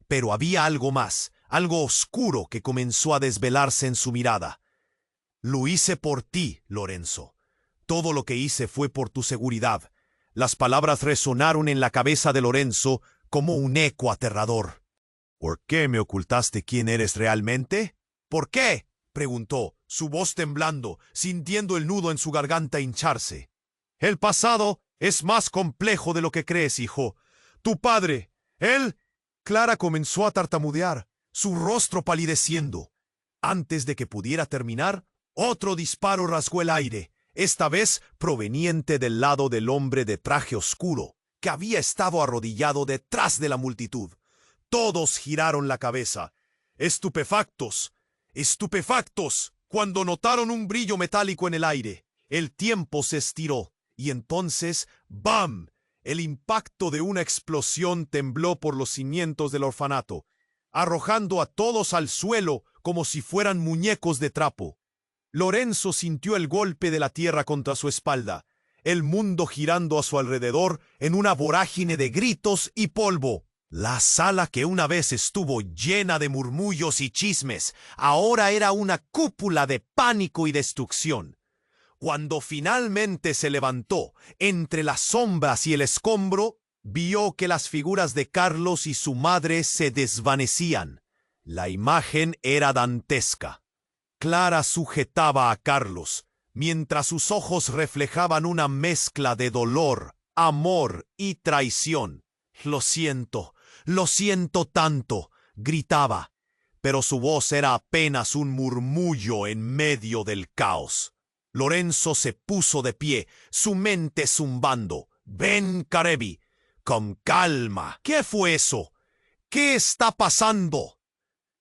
Pero había algo más, algo oscuro que comenzó a desvelarse en su mirada. «Lo hice por ti, Lorenzo. Todo lo que hice fue por tu seguridad». Las palabras resonaron en la cabeza de Lorenzo como un eco aterrador. «¿Por qué me ocultaste quién eres realmente?» «¿Por qué?», preguntó, su voz temblando, sintiendo el nudo en su garganta hincharse. «El pasado es más complejo de lo que crees, hijo. Tu padre, él...» Clara comenzó a tartamudear, su rostro palideciendo. Antes de que pudiera terminar, otro disparo rasgó el aire, esta vez proveniente del lado del hombre de traje oscuro, que había estado arrodillado detrás de la multitud. Todos giraron la cabeza, estupefactos, cuando notaron un brillo metálico en el aire. El tiempo se estiró, y entonces, ¡bam!, el impacto de una explosión tembló por los cimientos del orfanato, arrojando a todos al suelo como si fueran muñecos de trapo. Lorenzo sintió el golpe de la tierra contra su espalda, el mundo girando a su alrededor en una vorágine de gritos y polvo. La sala que una vez estuvo llena de murmullos y chismes, ahora era una cúpula de pánico y destrucción. Cuando finalmente se levantó, entre las sombras y el escombro, vio que las figuras de Carlos y su madre se desvanecían. La imagen era dantesca. Clara sujetaba a Carlos, mientras sus ojos reflejaban una mezcla de dolor, amor y traición. Lo siento tanto», gritaba, pero su voz era apenas un murmullo en medio del caos. Lorenzo se puso de pie, su mente zumbando. «Ven, Carevi, con calma. ¿Qué fue eso? ¿Qué está pasando?»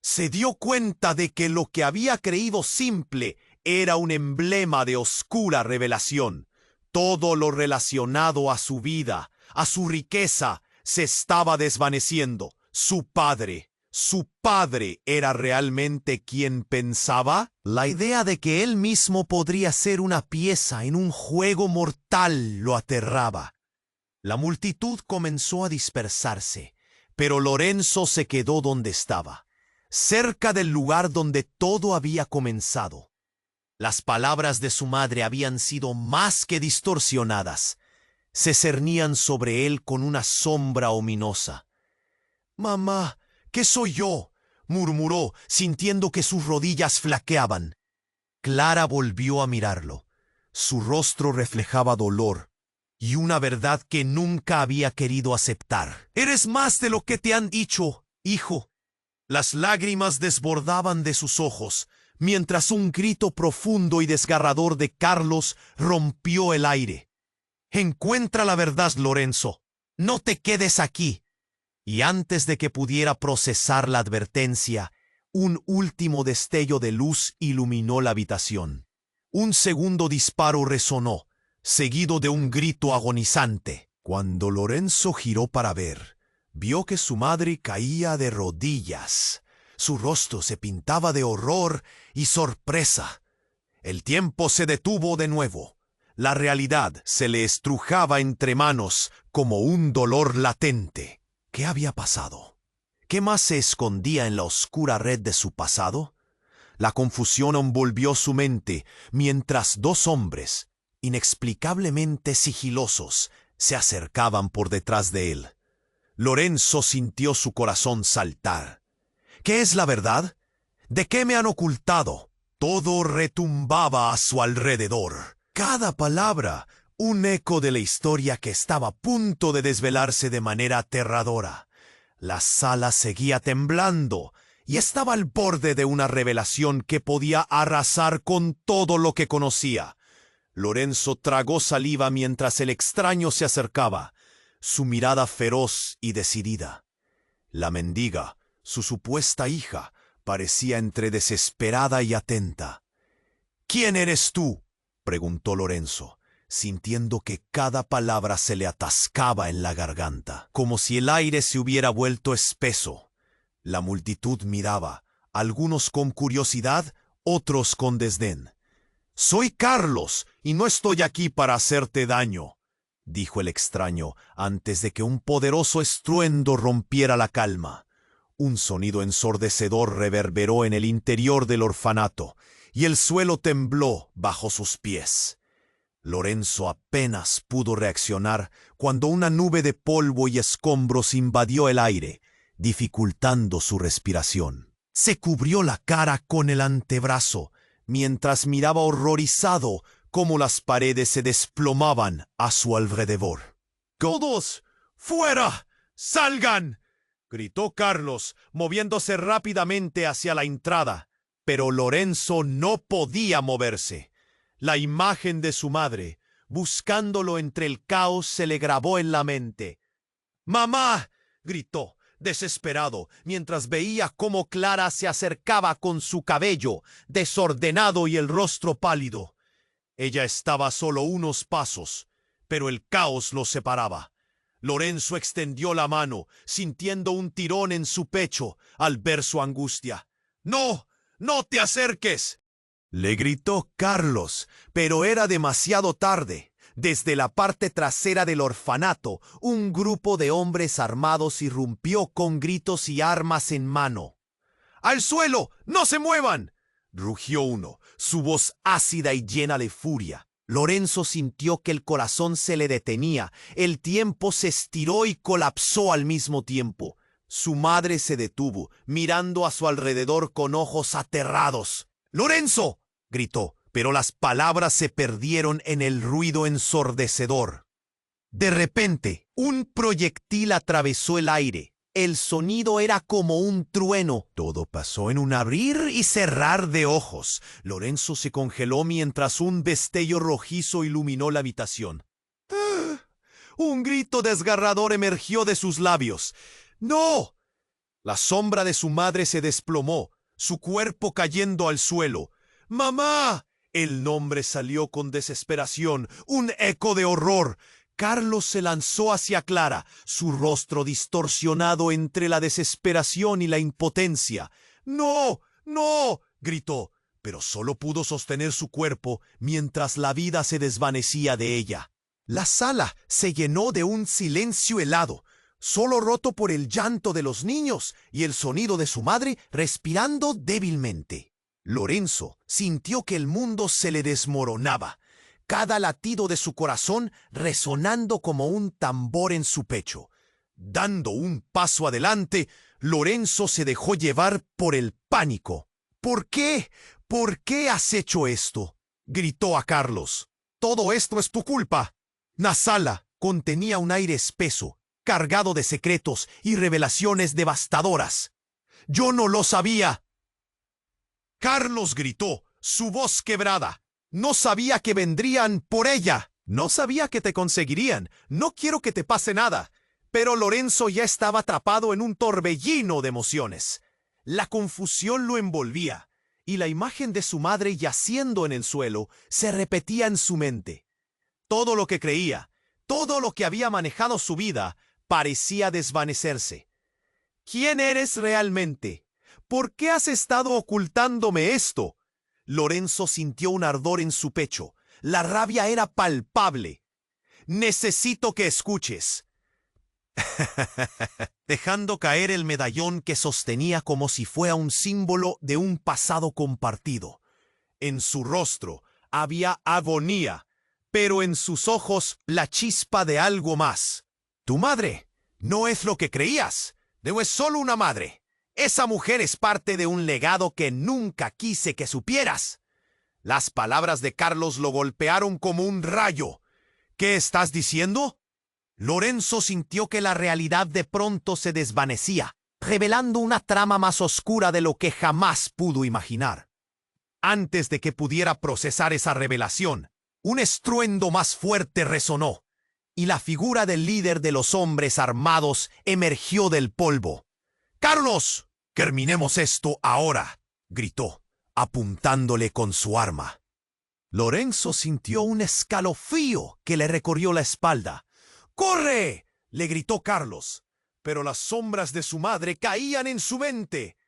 Se dio cuenta de que lo que había creído simple era un emblema de oscura revelación. Todo lo relacionado a su vida, a su riqueza, se estaba desvaneciendo. Su padre era realmente quien pensaba. La idea de que él mismo podría ser una pieza en un juego mortal lo aterraba. La multitud comenzó a dispersarse, pero Lorenzo se quedó donde estaba, cerca del lugar donde todo había comenzado. Las palabras de su madre habían sido más que distorsionadas. Se cernían sobre él con una sombra ominosa. «Mamá, ¿qué soy yo?», murmuró, sintiendo que sus rodillas flaqueaban. Clara volvió a mirarlo. Su rostro reflejaba dolor y una verdad que nunca había querido aceptar. «Eres más de lo que te han dicho, hijo». Las lágrimas desbordaban de sus ojos, mientras un grito profundo y desgarrador de Carlos rompió el aire. «Encuentra la verdad, Lorenzo. No te quedes aquí». Y antes de que pudiera procesar la advertencia, un último destello de luz iluminó la habitación. Un segundo disparo resonó, seguido de un grito agonizante. Cuando Lorenzo giró para ver, vio que su madre caía de rodillas. Su rostro se pintaba de horror y sorpresa. El tiempo se detuvo de nuevo. La realidad se le estrujaba entre manos como un dolor latente. ¿Qué había pasado? ¿Qué más se escondía en la oscura red de su pasado? La confusión envolvió su mente mientras dos hombres, inexplicablemente sigilosos, se acercaban por detrás de él. Lorenzo sintió su corazón saltar. ¿Qué es la verdad? ¿De qué me han ocultado? Todo retumbaba a su alrededor. Cada palabra, un eco de la historia que estaba a punto de desvelarse de manera aterradora. La sala seguía temblando y estaba al borde de una revelación que podía arrasar con todo lo que conocía. Lorenzo tragó saliva mientras el extraño se acercaba, su mirada feroz y decidida. La mendiga, su supuesta hija, parecía entre desesperada y atenta. «¿Quién eres tú?», preguntó Lorenzo, sintiendo que cada palabra se le atascaba en la garganta, como si el aire se hubiera vuelto espeso. La multitud miraba, algunos con curiosidad, otros con desdén. «Soy Carlos, y no estoy aquí para hacerte daño», dijo el extraño, antes de que un poderoso estruendo rompiera la calma. Un sonido ensordecedor reverberó en el interior del orfanato, y el suelo tembló bajo sus pies. Lorenzo apenas pudo reaccionar cuando una nube de polvo y escombros invadió el aire, dificultando su respiración. Se cubrió la cara con el antebrazo, mientras miraba horrorizado cómo las paredes se desplomaban a su alrededor. «¡Todos! ¡Fuera! ¡Salgan!», gritó Carlos, moviéndose rápidamente hacia la entrada. Pero Lorenzo no podía moverse. La imagen de su madre, buscándolo entre el caos, se le grabó en la mente. «¡Mamá!», gritó, desesperado, mientras veía cómo Clara se acercaba con su cabello desordenado y el rostro pálido. Ella estaba a solo unos pasos, pero el caos los separaba. Lorenzo extendió la mano, sintiendo un tirón en su pecho al ver su angustia. «¡No! ¡No te acerques!», le gritó Carlos, pero era demasiado tarde. Desde la parte trasera del orfanato, un grupo de hombres armados irrumpió con gritos y armas en mano. «¡Al suelo! ¡No se muevan!», rugió uno, su voz ácida y llena de furia. Lorenzo sintió que el corazón se le detenía, el tiempo se estiró y colapsó al mismo tiempo. Su madre se detuvo, mirando a su alrededor con ojos aterrados. «¡Lorenzo!», gritó, pero las palabras se perdieron en el ruido ensordecedor. De repente, un proyectil atravesó el aire. El sonido era como un trueno. Todo pasó en un abrir y cerrar de ojos. Lorenzo se congeló mientras un destello rojizo iluminó la habitación. Un grito desgarrador emergió de sus labios. «¡No!». La sombra de su madre se desplomó, su cuerpo cayendo al suelo. «¡Mamá!». El nombre salió con desesperación, un eco de horror. Carlos se lanzó hacia Clara, su rostro distorsionado entre la desesperación y la impotencia. «¡No! ¡No!», gritó, pero solo pudo sostener su cuerpo mientras la vida se desvanecía de ella. La sala se llenó de un silencio helado, solo roto por el llanto de los niños y el sonido de su madre respirando débilmente. Lorenzo sintió que el mundo se le desmoronaba, cada latido de su corazón resonando como un tambor en su pecho. Dando un paso adelante, Lorenzo se dejó llevar por el pánico. «¿Por qué? ¿Por qué has hecho esto?», gritó a Carlos. «Todo esto es tu culpa». La sala contenía un aire espeso, cargado de secretos y revelaciones devastadoras. «¡Yo no lo sabía!». Carlos gritó, su voz quebrada. No sabía que vendrían por ella. No sabía que te conseguirían. No quiero que te pase nada. Pero Lorenzo ya estaba atrapado en un torbellino de emociones. La confusión lo envolvía, y la imagen de su madre yaciendo en el suelo se repetía en su mente. Todo lo que creía, todo lo que había manejado su vida, parecía desvanecerse. ¿Quién eres realmente? ¿Por qué has estado ocultándome esto? Lorenzo sintió un ardor en su pecho. La rabia era palpable. Necesito que escuches. Dejando caer el medallón que sostenía como si fuera un símbolo de un pasado compartido. En su rostro había agonía, pero en sus ojos la chispa de algo más. Tu madre no es lo que creías. No es solo una madre. Esa mujer es parte de un legado que nunca quise que supieras. Las palabras de Carlos lo golpearon como un rayo. ¿Qué estás diciendo? Lorenzo sintió que la realidad de pronto se desvanecía, revelando una trama más oscura de lo que jamás pudo imaginar. Antes de que pudiera procesar esa revelación, un estruendo más fuerte resonó, y la figura del líder de los hombres armados emergió del polvo. «¡Carlos! Terminemos esto ahora», gritó, apuntándole con su arma. Lorenzo sintió un escalofrío que le recorrió la espalda. «¡Corre!», le gritó Carlos, pero las sombras de su madre caían en su mente.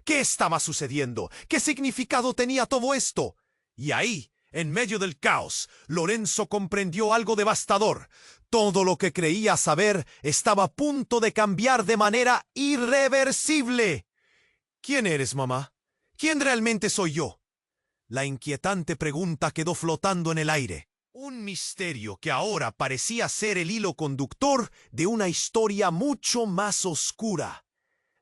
¿Qué estaba sucediendo? ¿Qué significado tenía todo esto? Y ahí, en medio del caos, Lorenzo comprendió algo devastador. Todo lo que creía saber estaba a punto de cambiar de manera irreversible. ¿Quién eres, mamá? ¿Quién realmente soy yo? La inquietante pregunta quedó flotando en el aire. Un misterio que ahora parecía ser el hilo conductor de una historia mucho más oscura.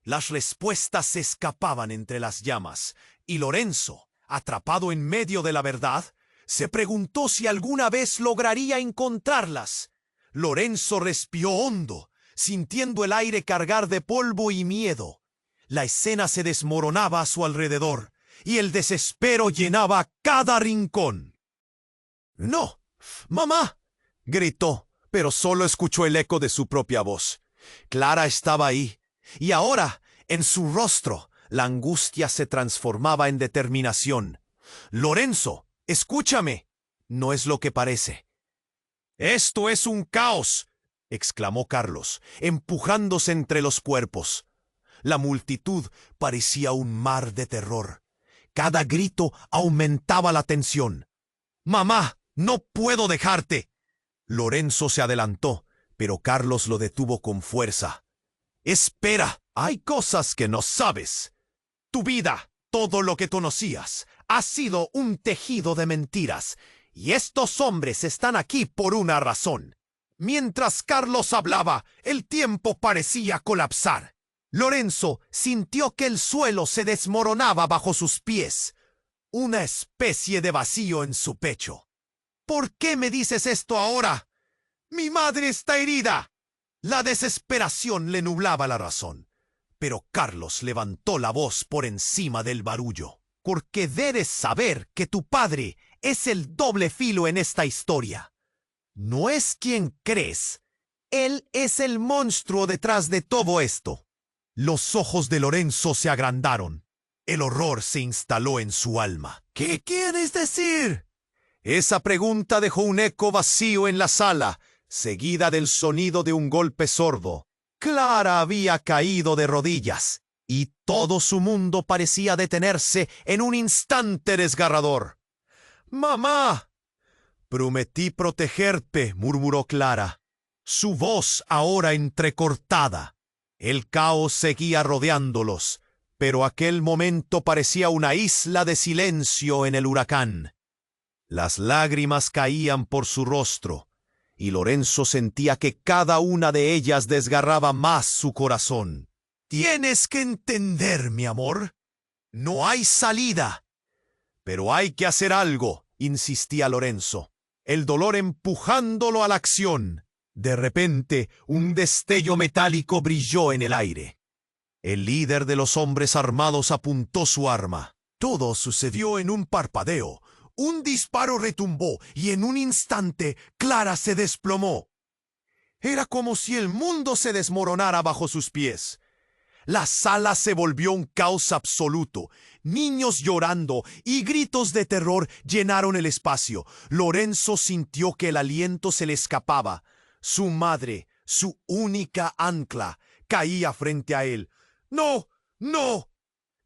Las respuestas se escapaban entre las llamas, y Lorenzo, atrapado en medio de la verdad, se preguntó si alguna vez lograría encontrarlas. Lorenzo respiró hondo, sintiendo el aire cargar de polvo y miedo. La escena se desmoronaba a su alrededor, y el desespero llenaba cada rincón. «¡No! ¡Mamá!», gritó, pero solo escuchó el eco de su propia voz. Clara estaba ahí, y ahora, en su rostro, la angustia se transformaba en determinación. «Lorenzo, escúchame. No es lo que parece». «Esto es un caos», exclamó Carlos, empujándose entre los cuerpos. La multitud parecía un mar de terror. Cada grito aumentaba la tensión. «¡Mamá! ¡No puedo dejarte!». Lorenzo se adelantó, pero Carlos lo detuvo con fuerza. «Espera, hay cosas que no sabes. Tu vida, todo lo que conocías, ha sido un tejido de mentiras, y estos hombres están aquí por una razón». Mientras Carlos hablaba, el tiempo parecía colapsar. Lorenzo sintió que el suelo se desmoronaba bajo sus pies. Una especie de vacío en su pecho. «¿Por qué me dices esto ahora? Mi madre está herida». La desesperación le nublaba la razón, pero Carlos levantó la voz por encima del barullo. «Porque debes saber que tu padre es el doble filo en esta historia. No es quien crees. Él es el monstruo detrás de todo esto». Los ojos de Lorenzo se agrandaron. El horror se instaló en su alma. «¿Qué quieres decir?». Esa pregunta dejó un eco vacío en la sala, seguida del sonido de un golpe sordo. Clara había caído de rodillas, y todo su mundo parecía detenerse en un instante desgarrador. «¡Mamá!». «Prometí protegerte», murmuró Clara, su voz ahora entrecortada. El caos seguía rodeándolos, pero aquel momento parecía una isla de silencio en el huracán. Las lágrimas caían por su rostro, y Lorenzo sentía que cada una de ellas desgarraba más su corazón. «Tienes que entender, mi amor. No hay salida». «Pero hay que hacer algo», insistía Lorenzo, el dolor empujándolo a la acción. De repente, un destello metálico brilló en el aire. El líder de los hombres armados apuntó su arma. Todo sucedió en un parpadeo. Un disparo retumbó y en un instante Clara se desplomó. Era como si el mundo se desmoronara bajo sus pies. La sala se volvió un caos absoluto. Niños llorando y gritos de terror llenaron el espacio. Lorenzo sintió que el aliento se le escapaba. Su madre, su única ancla, caía frente a él. ¡No! ¡No!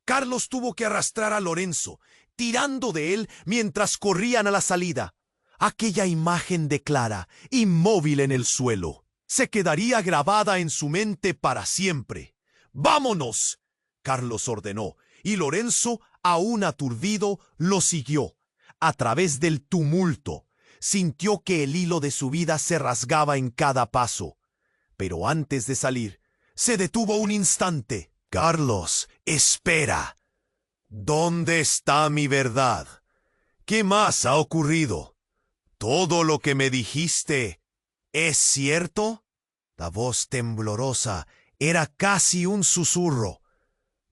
Carlos tuvo que arrastrar a Lorenzo, tirando de él mientras corrían a la salida. Aquella imagen de Clara, inmóvil en el suelo, se quedaría grabada en su mente para siempre. ¡Vámonos!, Carlos ordenó, y Lorenzo, aún aturdido, lo siguió. A través del tumulto, sintió que el hilo de su vida se rasgaba en cada paso. Pero antes de salir, se detuvo un instante. Carlos, espera. ¿Dónde está mi verdad? ¿Qué más ha ocurrido? ¿Todo lo que me dijiste es cierto? La voz temblorosa era casi un susurro,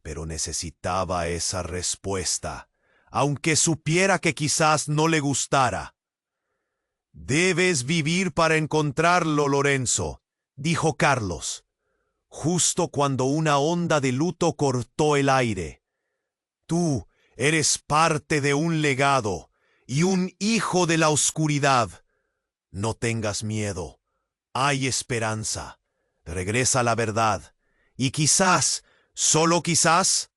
pero necesitaba esa respuesta, aunque supiera que quizás no le gustara. Debes vivir para encontrarlo, Lorenzo, dijo Carlos, justo cuando una onda de luto cortó el aire. Tú eres parte de un legado y un hijo de la oscuridad. No tengas miedo. Hay esperanza. Regresa a la verdad. Y quizás, solo quizás,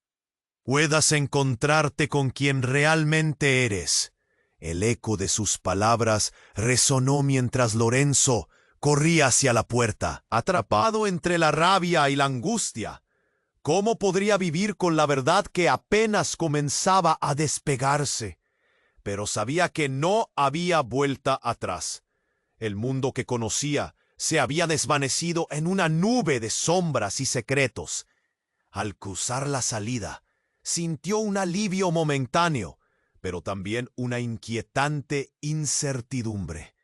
puedas encontrarte con quien realmente eres. El eco de sus palabras resonó mientras Lorenzo corría hacia la puerta, atrapado entre la rabia y la angustia. ¿Cómo podría vivir con la verdad que apenas comenzaba a despegarse? Pero sabía que no había vuelta atrás. El mundo que conocía se había desvanecido en una nube de sombras y secretos. Al cruzar la salida, sintió un alivio momentáneo, pero también una inquietante incertidumbre.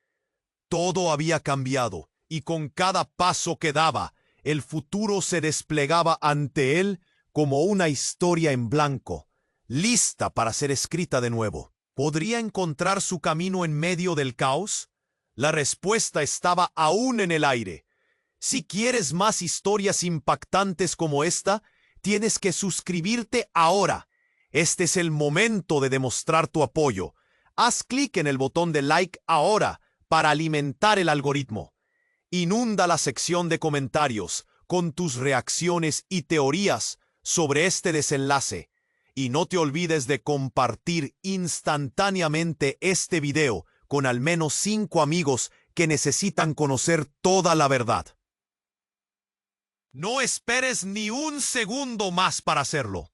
Todo había cambiado, y con cada paso que daba, el futuro se desplegaba ante él como una historia en blanco, lista para ser escrita de nuevo. ¿Podría encontrar su camino en medio del caos? La respuesta estaba aún en el aire. Si quieres más historias impactantes como esta, tienes que suscribirte ahora. Este es el momento de demostrar tu apoyo. Haz clic en el botón de like ahora para alimentar el algoritmo. Inunda la sección de comentarios con tus reacciones y teorías sobre este desenlace. Y no te olvides de compartir instantáneamente este video con al menos 5 amigos que necesitan conocer toda la verdad. No esperes ni un segundo más para hacerlo.